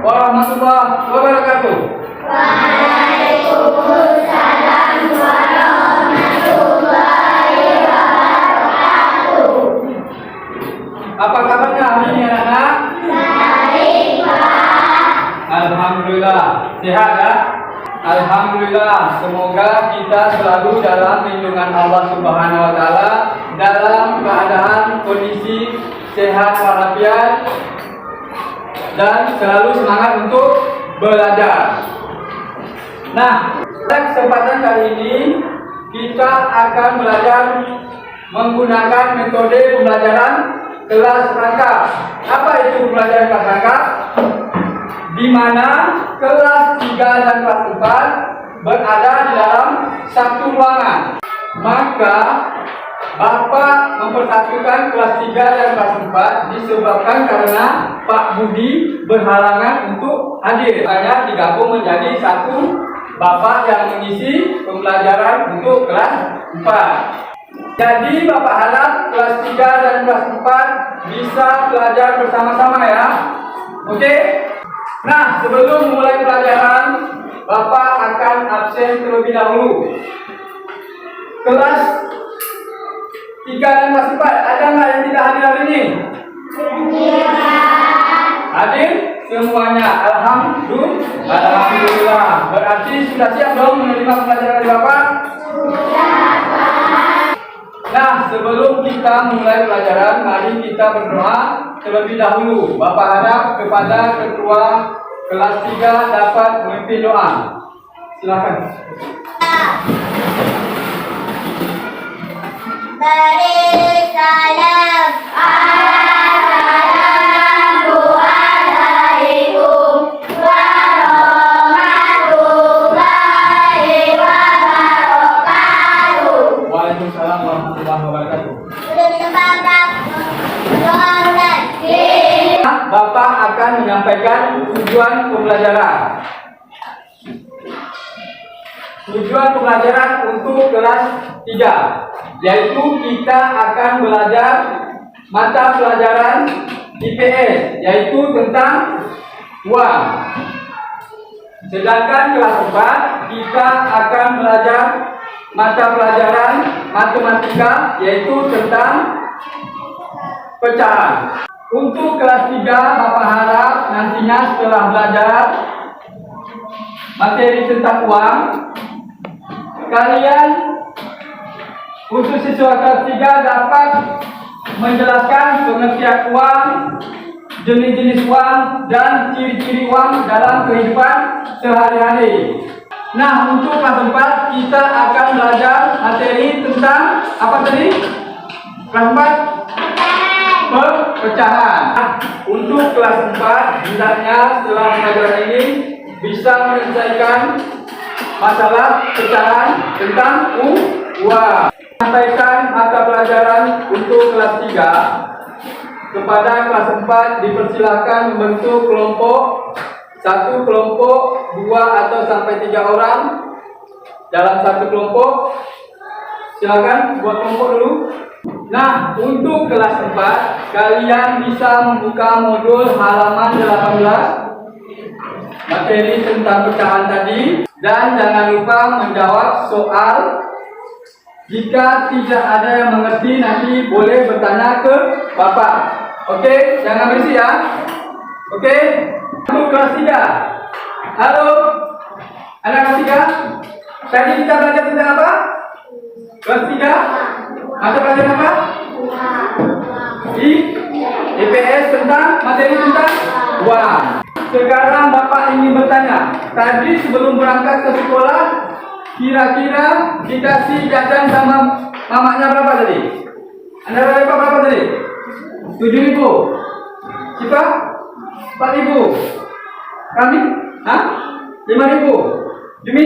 warahmatullahi wabarakatuh. Waalaikumsalam warahmatullahi wabarakatuh. Apa kabarnya hari ini anak-anak? Baik, Pak. Alhamdulillah. Sehat ya? Alhamdulillah. Semoga kita selalu dalam lindungan Allah Subhanahu wa taala, dalam keadaan kondisi sehat walafiat dan selalu semangat untuk belajar. Nah, pada kesempatan kali ini kita akan belajar menggunakan metode pembelajaran kelas rangkap. Apa itu pembelajaran kelas rangkap? Di mana kelas 3 dan kelas 4 berada di dalam satu ruangan. Maka Bapak mempersatukan kelas 3 dan kelas 4 disebabkan karena Pak Budi berhalangan untuk hadir. Hanya digabung menjadi satu Bapak yang mengisi pembelajaran untuk kelas 4. Jadi Bapak harap kelas 3 dan kelas 4 bisa belajar bersama-sama ya. Oke? Nah, sebelum memulai pelajaran, Bapak akan absen terlebih dahulu. Kelas 3 dan kelas 4, ada nggak yang tidak hadir hari ini? Hadir semuanya. Alhamdulillah. Berarti sudah siap dong menerima pelajaran dari Bapak? Nah, sebelum kita mulai pelajaran, mari kita berdoa terlebih dahulu. Bapak harap kepada ketua kelas 3 dapat memimpin doa. Silakan. Beri salam. Assalamualaikum warahmatullahi wabarakatuh. Waalaikumsalam warahmatullahi wabarakatuh. Sudah ditempatkan. Bapak akan menyampaikan tujuan pembelajaran. Tujuan pembelajaran untuk kelas 3, yaitu kita akan belajar mata pelajaran IPS, yaitu tentang uang. Sedangkan kelas 4 kita akan belajar mata pelajaran matematika, yaitu tentang pecahan. Untuk kelas 3, Bapak harap nantinya setelah belajar materi tentang uang, kalian untuk siswa kelas 3 dapat menjelaskan pengertian uang, jenis-jenis uang, dan ciri-ciri uang dalam kehidupan sehari-hari. Nah, untuk kelas 4 kita akan belajar materi tentang apa tadi? Kelas 4? Pecahan. Untuk kelas 4 hendaknya setelah pelajaran ini bisa menyelesaikan masalah pecahan tentang uang. Sampaikan mata pelajaran untuk kelas 3. Kepada kelas 4 dipersilakan membentuk kelompok, satu kelompok 2 atau sampai 3 orang dalam satu kelompok. Silakan buat kelompok dulu. Nah, untuk kelas 4 kalian bisa membuka modul halaman 18 materi tentang pecahan tadi, dan jangan lupa menjawab soal. Jika tidak ada yang mengerti, nanti boleh bertanya ke Bapak. Oke, jangan berisik ya. Oke, untuk kelas 3. Halo, anak kelas 3. Tadi kita belajar tentang apa? Kelas 3. Mata pelajaran apa? Di IPS tentang materi tentang uang. Sekarang Bapak ingin bertanya, tadi sebelum berangkat ke sekolah, kira-kira dikasih jajan sama mamanya berapa tadi? Anda berapa tadi? 7.000. Siapa? 4.000. Kami? 5.000. Demi?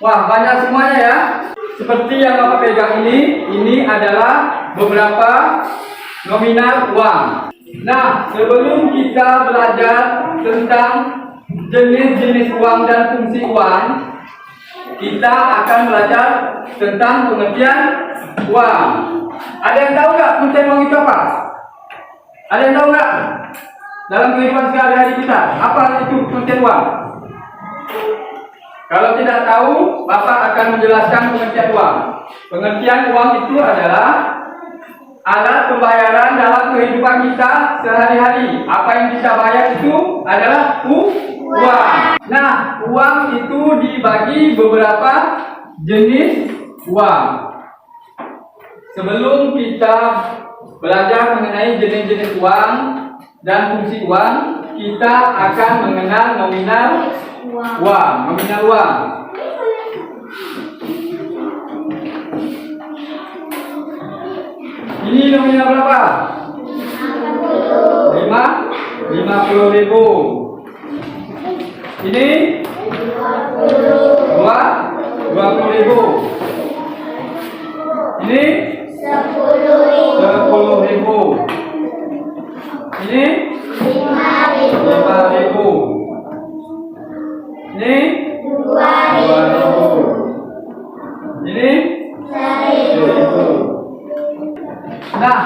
Wah, banyak semuanya ya. Seperti yang Bapak pegang ini adalah beberapa nominal uang. Nah, sebelum kita belajar tentang jenis-jenis uang dan fungsi uang, kita akan belajar tentang pengertian uang. Ada yang tahu nggak pengertian uang itu apa? Ada yang tahu nggak? dalam kehidupan sehari-hari kita? Apa itu pengertian uang? Kalau tidak tahu, Bapak akan menjelaskan pengertian uang. Pengertian uang itu adalah alat pembayaran dalam kehidupan kita sehari-hari. Apa yang kita bayar itu adalah uang. Nah, uang itu dibagi beberapa jenis uang. Sebelum kita belajar mengenai jenis-jenis uang dan fungsi uang, kita akan mengenal nominal uang. Nominal uang. Ini nominal berapa? 50.000. Ini 20.000. Ini 10.000. Ini 5.000. Ini 2.000. Ini 1.000. Nah,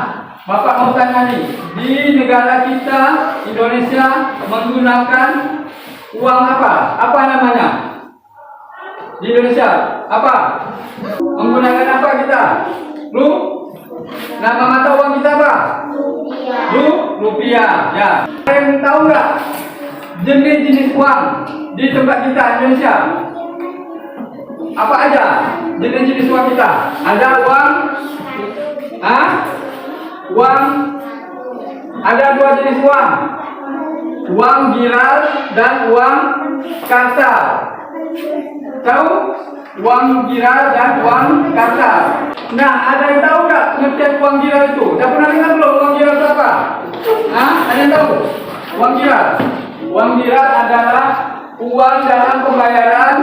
Bapak mau tanya nih, di negara kita Indonesia menggunakan uang apa? Apa namanya? Di Indonesia apa? Menggunakan apa kita? Nama mata uang kita apa? Rupiah. Ya. Ada yang tahu nggak jenis-jenis uang di tempat kita Indonesia? Apa aja jenis-jenis uang kita? Ada uang, uang, ada dua jenis uang, uang giral dan uang kartal. Tahu uang giral dan uang kartal? Nah, ada yang tahu nggak pengertian uang giral itu? Udah pernah dengar belum uang giral itu apa? Ada yang tahu? Uang giral. Uang giral adalah uang dalam pembayaran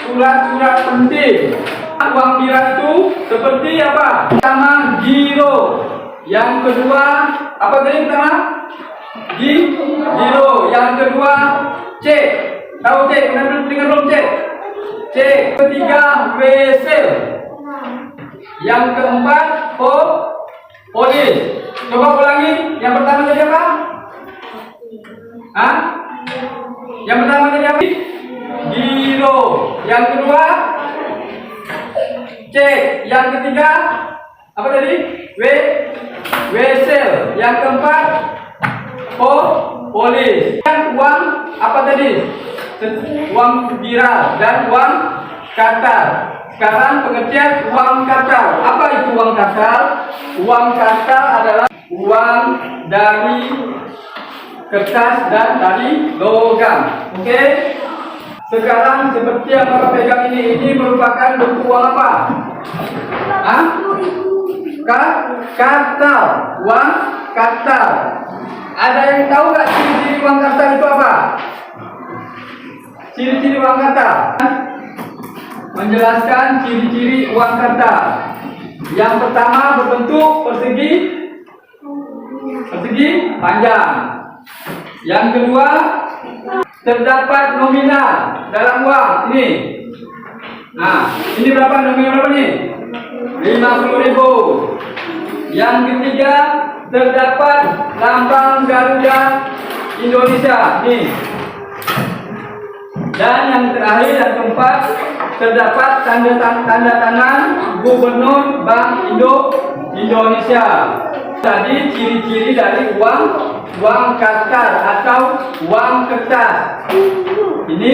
surat-surat penting. Uang giral itu seperti apa? Pertama, giro. Yang kedua, apa tadi pertama? Giro. Yang kedua, cek. Tahu cek? Pernah dengar belum cek? Cek. Ketiga, wesel. Yang keempat, polis. Coba ulangi. Yang pertama tadi apa? Yang pertama tadi apa? Giro. Yang kedua, cek. Yang ketiga apa tadi? Wesel. Yang keempat polis. Dan uang apa tadi? Uang giral dan uang kartal. Sekarang pengertian uang kartal. Apa itu uang kartal? Uang kartal adalah uang dari kertas dan dari logam. Oke? Sekarang seperti yang Bapak pegang ini merupakan bentuk uang apa? Kartal. Uang kartal. Ada yang tahu nggak ciri-ciri uang kartal itu apa? Ciri-ciri uang kartal. Menjelaskan ciri-ciri uang kartal. Yang pertama berbentuk persegi panjang. Yang kedua, terdapat nominal dalam uang ini. Nah, ini berapa nominal berapa nih? 50.000. Yang ketiga, terdapat lambang Garuda Indonesia nih. Dan yang terakhir dan keempat, terdapat tanda tangan Gubernur Bank Indonesia. Tadi ciri-ciri dari uang kartal atau uang kertas. Ini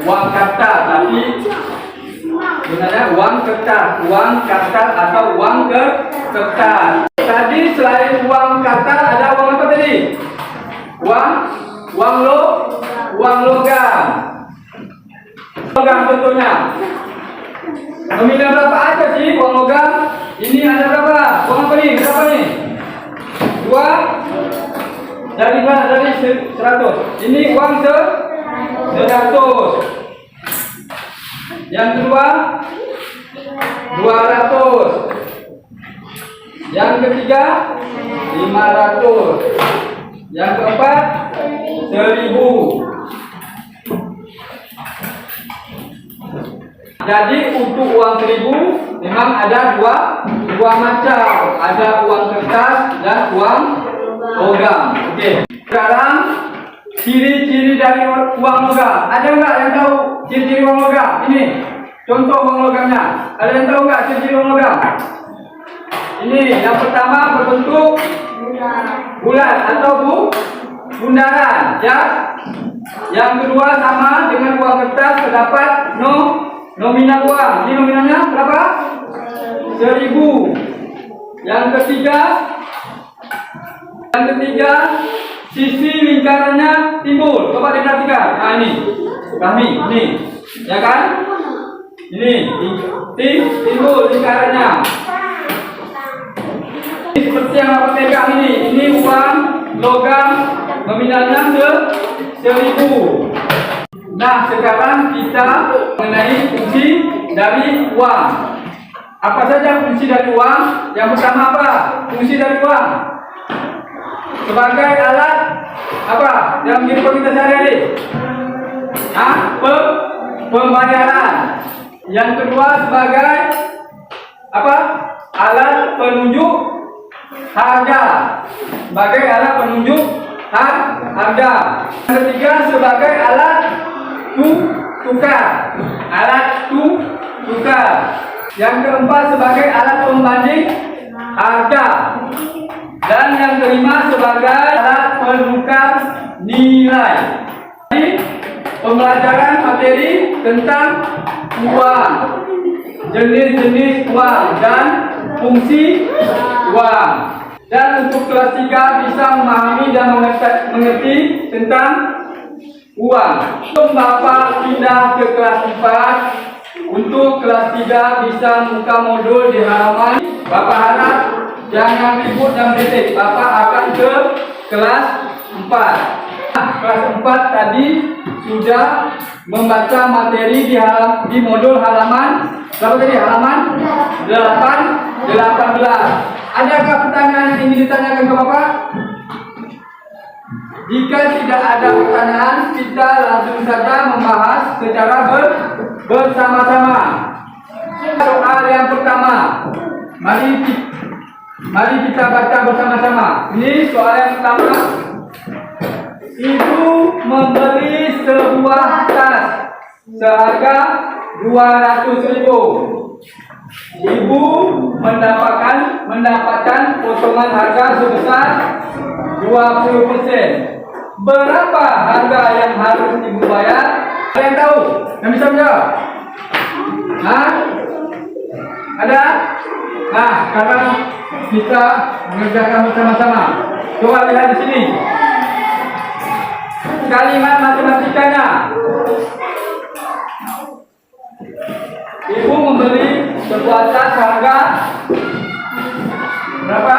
uang kartal, tapi sebenarnya uang kertas, uang kartal atau uang kertas. Tadi selain uang kartal ada uang apa tadi? Uang logam. Logam tentunya. Nominal berapa aja sih uang logam? Ini ada berapa? Uang apa nih? Berapa nih? 2 dari mana? Dari 100. Ini uang 100. Yang kedua 200. Yang ketiga 500. Yang keempat 1000. Jadi untuk uang 1000 memang ada dua macam, ada uang kertas dan uang logam. Oke. Sekarang ciri-ciri dari uang logam. Ada nggak yang tahu ciri-ciri uang logam? Ini contoh uang logamnya. Ada yang tahu nggak ciri-ciri uang logam? Ini yang pertama berbentuk bulat atau bundaran, ya. Yang kedua sama dengan uang kertas terdapat nominal uang. Ini nominalnya berapa? 1.000. Yang ketiga sisi lingkarannya timbul. Coba diperhatikan. Nah ini, kami, ini, ya kan? Ini timbul lingkarannya. Seperti yang Bapak pegang ini uang logam nominalnya 1.000. Nah, sekarang kita mengenai fungsi dari uang. Apa saja fungsi dari uang? Yang pertama apa? Fungsi dari uang sebagai alat apa? Dalam kehidupan kita sehari-hari. Pembayaran. Yang kedua sebagai apa? Alat penunjuk harga. Sebagai alat penunjuk harga. Yang ketiga sebagai alat tukar. Alat tukar. Yang keempat sebagai alat pembanding harga. Dan yang kelima sebagai alat penukar nilai. Jadi pembelajaran materi tentang uang, jenis-jenis uang dan fungsi uang. Dan untuk kelas 3 bisa memahami dan mengerti tentang uang. Untuk Bapak pindah ke kelas 4, untuk kelas 3 bisa buka modul di halaman. Bapak harap jangan ribut dan berisik. Bapak akan ke kelas 4. Kelas 4 tadi sudah membaca materi di modul halaman berapa tadi? Halaman 18. Adakah pertanyaan yang ingin ditanyakan ke Bapak? Jika tidak ada pertanyaan, kita langsung saja membahas secara bersama-sama. Soal yang pertama, mari kita baca bersama-sama. Ini soal yang pertama. Ibu membeli sebuah tas seharga 200.000. Ibu mendapatkan potongan harga sebesar 20%. Berapa harga yang harus ibu bayar? Ada yang tahu? Yang bisa menjawab? Hah? Ada? Nah, sekarang kita mengerjakan bersama-sama. Coba lihat di sini. Kalimat matematikanya. Ibu membeli sebuah tas harga berapa?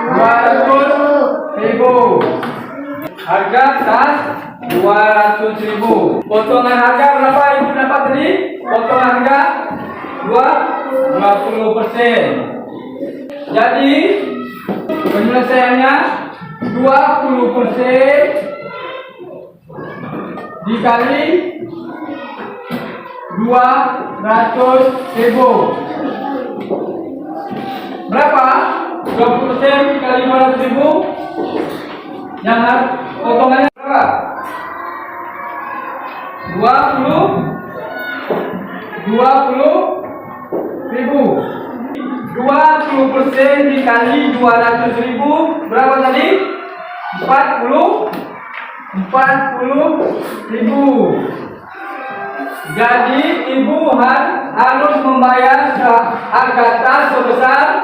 200.000. Harga tas 200.000. Potongan harga berapa ibu dapat tadi? Potongan harga 20%. Jadi penyelesaiannya 20% dikali 200.000. Berapa? 20% dikali 200.000. Yang potongannya berapa? 20.000. 20% dikali 200.000 berapa tadi? 40.000. Jadi ibu harus membayar harga tas sebesar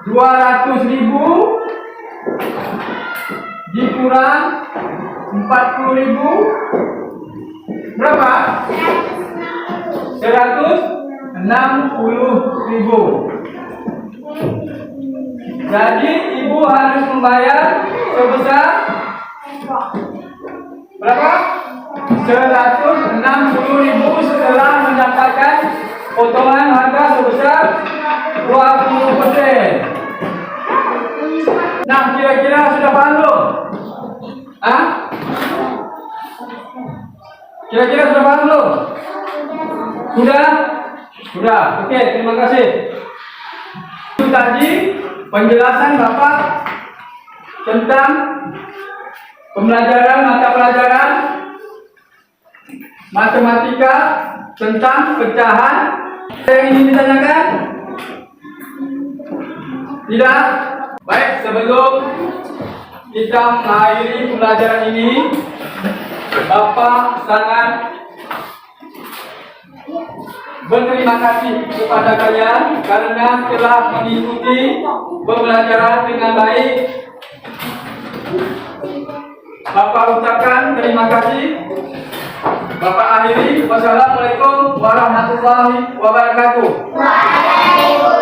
200.000 dikurang 40.000 berapa? 160.000. Jadi ibu harus membayar sebesar berapa? 160.000 setelah mendapatkan potongan harga sebesar 20%. Nah, kira-kira sudah paham belum? Kira-kira sudah paham belum? Sudah? Sudah. Oke, terima kasih. Itu tadi penjelasan Bapak tentang pembelajaran mata pelajaran matematika tentang pecahan. Ada yang ingin ditanyakan? Tidak? Baik, sebelum kita mengakhiri pembelajaran ini, Bapak sangat berterima kasih kepada kalian karena telah mengikuti pembelajaran dengan baik. Bapak ucapkan terima kasih. Bapak akhiri. Wassalamualaikum warahmatullahi wabarakatuh. Waalaikumsalam.